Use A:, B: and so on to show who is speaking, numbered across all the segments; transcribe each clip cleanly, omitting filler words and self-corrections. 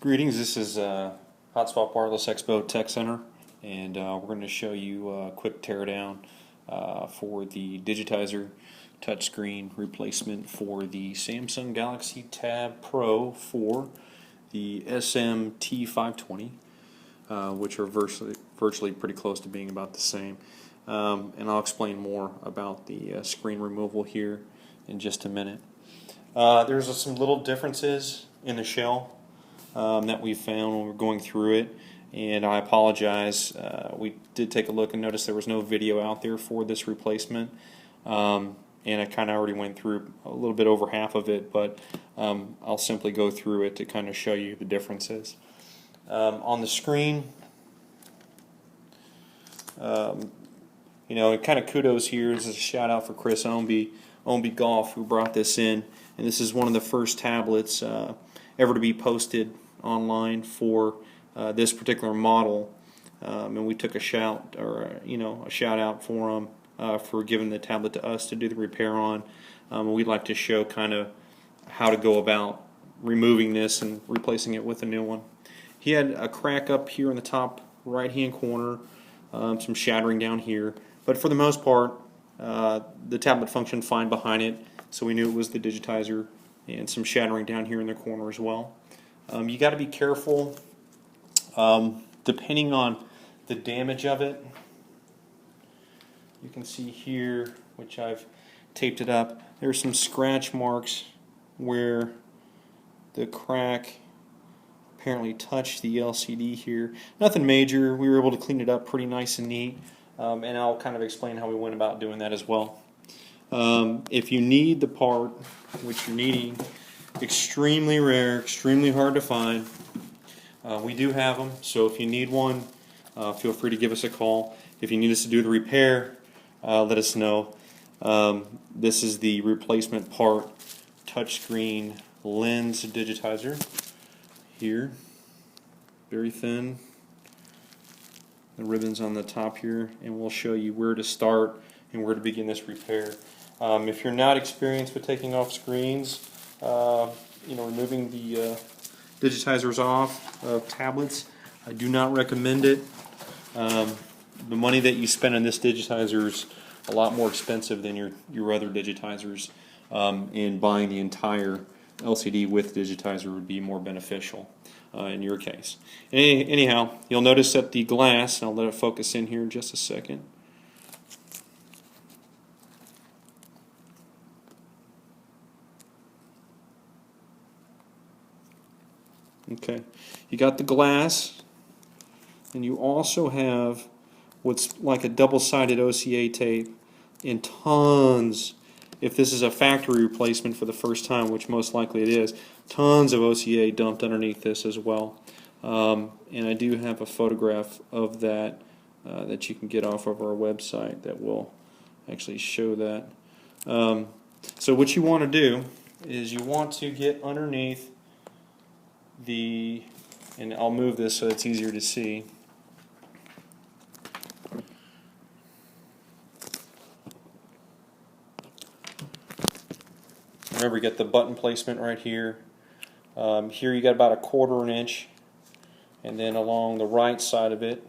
A: Greetings, this is Hotspot Wireless Expo Tech Center, and we're going to show you a quick teardown for the Digitizer touchscreen replacement for the Samsung Galaxy Tab Pro for the SM-T520, which are virtually pretty close to being about the same. And I'll explain more about the screen removal here in just a minute. There's some little differences in the shell that we found when we were going through it, and I apologize. We did take a look and noticed there was no video out there for this replacement, and I kind of already went through a little bit over half of it, but I'll simply go through it to kind of show you the differences. On the screen, you know, kind of kudos here. This is a shout out for Chris Omby Golf, who brought this in, and this is one of the first tablets ever to be posted online for this particular model, and we took a shout out for him for giving the tablet to us to do the repair on. We'd like to show kind of how to go about removing this and replacing it with a new one. He had a crack up here in the top right hand corner, some shattering down here, but for the most part the tablet functioned fine behind it, so we knew it was the Digitizer, and some shattering down here in the corner as well. You got to be careful depending on the damage of it. You can see here, which I've taped it up, there's some scratch marks where the crack apparently touched the LCD here. Nothing major. We were able to clean it up pretty nice and neat, and I'll kind of explain how we went about doing that as well. If you need the part, which you're needing, extremely rare, extremely hard to find, we do have them, so if you need one, feel free to give us a call. If you need us to do the repair, let us know. This is the replacement part, touchscreen lens digitizer here, very thin, the ribbons on the top here, and we'll show you where to start and where to begin this repair. If you're not experienced with taking off screens, removing the digitizers off of tablets, I do not recommend it. The money that you spend on this digitizer is a lot more expensive than your other digitizers, and buying the entire LCD with digitizer would be more beneficial in your case. Anyhow, you'll notice that the glass, and I'll let it focus in here in just a second. Okay, you got the glass, and you also have what's like a double-sided OCA tape, and tons, if this is a factory replacement for the first time, which most likely it is, tons of OCA dumped underneath this as well. And I do have a photograph of that that you can get off of our website that will actually show that. So what you want to do is you want to get underneath and I'll move this so it's easier to see. Remember, you get the button placement right here. Here you got about 1/4 inch, and then along the right side of it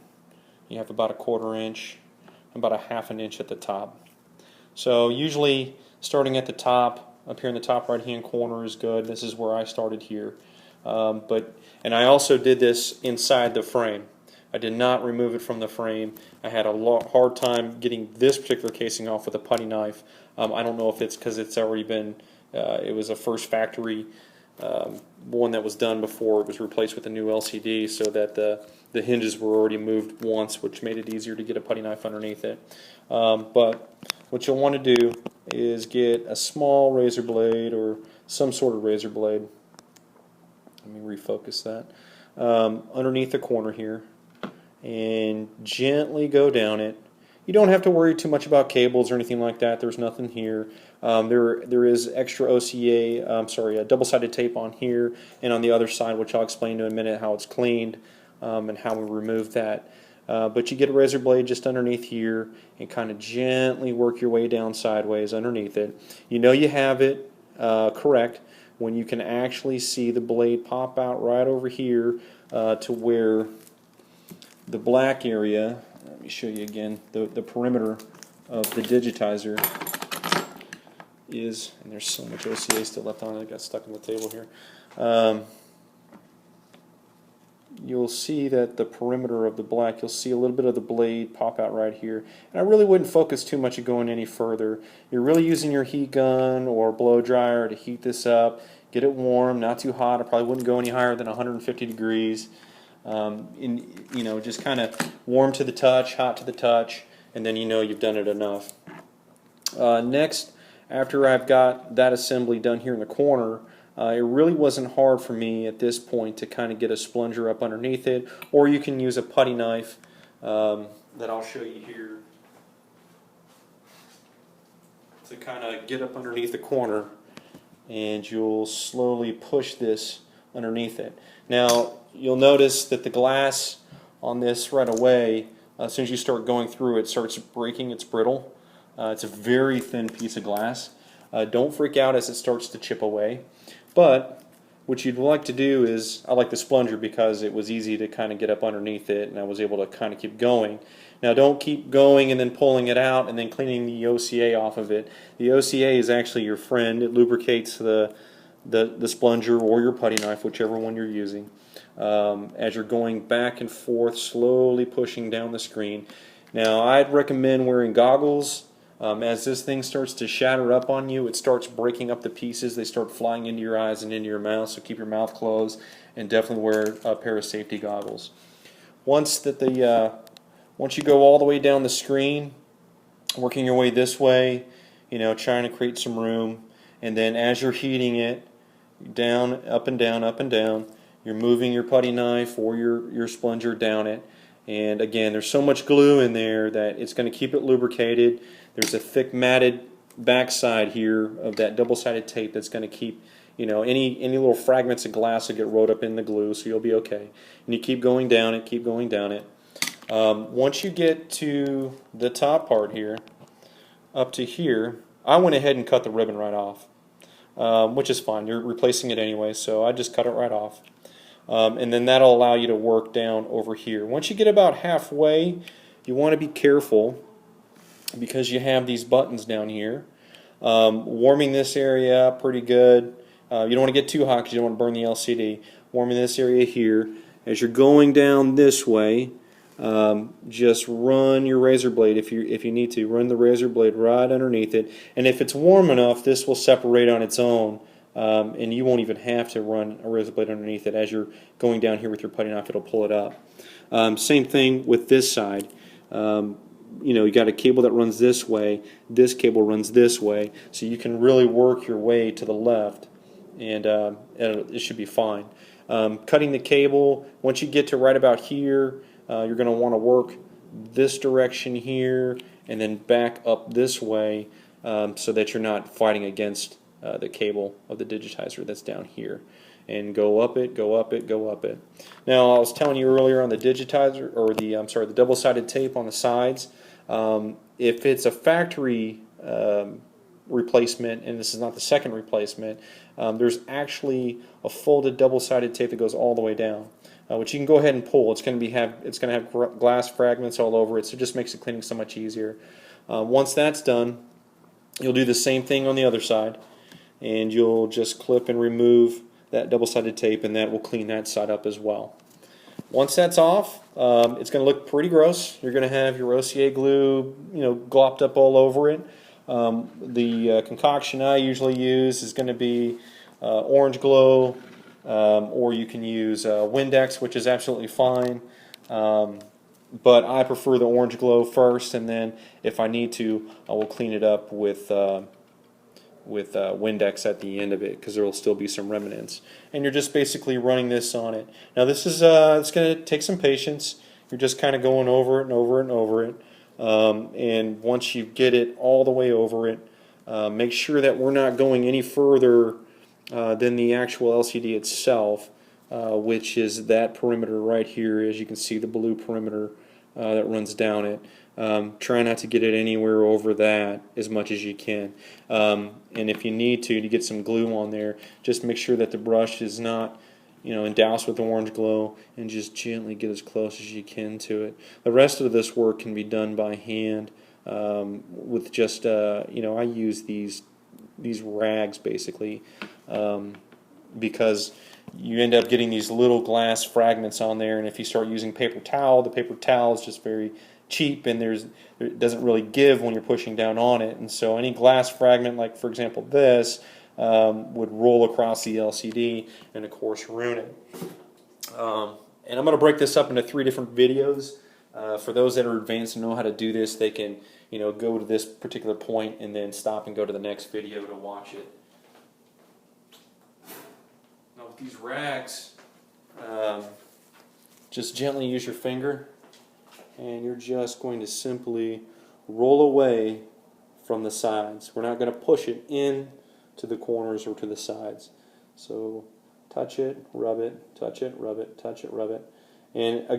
A: you have about 1/4 inch, about 1/2 inch at the top. So usually starting at the top, up here in the top right hand corner is good. This is where I started here. And I also did this inside the frame. I did not remove it from the frame. I had a hard time getting this particular casing off with a putty knife. I don't know if it's because it's already been, it was a first factory one that was done before it was replaced with a new LCD, so that the hinges were already moved once, which made it easier to get a putty knife underneath it. But what you'll want to do is get a small razor blade or some sort of razor blade. Let me refocus that. Underneath the corner here, and gently go down it. You don't have to worry too much about cables or anything like that. There's nothing here. There is extra OCA, double-sided tape on here and on the other side, which I'll explain in a minute how it's cleaned and how we remove that. But you get a razor blade just underneath here and kind of gently work your way down sideways underneath it. You know you have it correct when you can actually see the blade pop out right over here to where the black area, let me show you again, the perimeter of the digitizer is, and there's so much OCA still left on it, it got stuck on the table here. You'll see that the perimeter of the black, you'll see a little bit of the blade pop out right here. And I really wouldn't focus too much on going any further. You're really using your heat gun or blow dryer to heat this up, get it warm, not too hot. I probably wouldn't go any higher than 150 degrees. Just kind of warm to the touch, hot to the touch, and then you know you've done it enough. Next, after I've got that assembly done here in the corner, it really wasn't hard for me at this point to kind of get a splunger up underneath it, or you can use a putty knife that I'll show you here to kind of get up underneath the corner, and you'll slowly push this underneath it. Now you'll notice that the glass on this right away, as soon as you start going through it, starts breaking. It's brittle. It's a very thin piece of glass. Don't freak out as it starts to chip away. But what you'd like to do is, I like the splunger because it was easy to kind of get up underneath it, and I was able to kind of keep going. Now don't keep going and then pulling it out and then cleaning the OCA off of it. The OCA is actually your friend. It lubricates the splunger or your putty knife, whichever one you're using, as you're going back and forth, slowly pushing down the screen. Now I'd recommend wearing goggles. As this thing starts to shatter up on you, it starts breaking up the pieces. They start flying into your eyes and into your mouth, so keep your mouth closed and definitely wear a pair of safety goggles. Once you go all the way down the screen, working your way this way, trying to create some room, and then as you're heating it, down, up and down, up and down, you're moving your putty knife or your splunger down it. And again, there's so much glue in there that it's going to keep it lubricated. There's a thick matted backside here of that double-sided tape that's going to keep, any little fragments of glass will get rolled up in the glue, so you'll be okay. And you keep going down it, keep going down it. Once you get to the top part here, up to here, I went ahead and cut the ribbon right off, which is fine. You're replacing it anyway, so I just cut it right off. And then that'll allow you to work down over here. Once you get about halfway, you want to be careful because you have these buttons down here. Warming this area up pretty good. You don't want to get too hot because you don't want to burn the LCD. Warming this area here. As you're going down this way, just run your razor blade if you need to. Run the razor blade right underneath it. And if it's warm enough, this will separate on its own. And you won't even have to run a razor blade underneath it. As you're going down here with your putty knife, it'll pull it up. Same thing with this side. You got a cable that runs this way. This cable runs this way, so you can really work your way to the left, and it should be fine. Cutting the cable, once you get to right about here, you're going to want to work this direction here, and then back up this way, so that you're not fighting against the cable of the digitizer that's down here, and go up it, go up it, go up it. Now I was telling you earlier on the digitizer, or the double-sided tape on the sides, if it's a factory replacement, and this is not the second replacement, there's actually a folded double-sided tape that goes all the way down, which you can go ahead and pull. It's going to have glass fragments all over it, so it just makes the cleaning so much easier. Once that's done, you'll do the same thing on the other side, and you'll just clip and remove that double-sided tape, and that will clean that side up as well. Once that's off, it's going to look pretty gross. You're going to have your OCA glue, glopped up all over it. The concoction I usually use is going to be orange glow, or you can use Windex, which is absolutely fine. But I prefer the orange glow first, and then if I need to, I will clean it up with Windex at the end of it, because there will still be some remnants. And you're just basically running this on it. Now this is it's going to take some patience. You're just kind of going over it and over it and over it. And once you get it all the way over it, make sure that we're not going any further than the actual LCD itself, which is that perimeter right here. As you can see, the blue perimeter that runs down it. Try not to get it anywhere over that as much as you can. And if you need to get some glue on there, just make sure that the brush is not, doused with orange glow, and just gently get as close as you can to it. The rest of this work can be done by hand with just, I use these rags basically because you end up getting these little glass fragments on there, and if you start using paper towel, the paper towel is just very cheap, and it doesn't really give when you're pushing down on it, and so any glass fragment, like for example this, would roll across the LCD and of course ruin it. And I'm going to break this up into 3 different videos. For those that are advanced and know how to do this, they can go to this particular point and then stop and go to the next video to watch it. Now with these rags, just gently use your finger, and you're just going to simply roll away from the sides. We're not going to push it in to the corners or to the sides. So touch it, rub it, touch it, rub it, touch it, rub it. And again,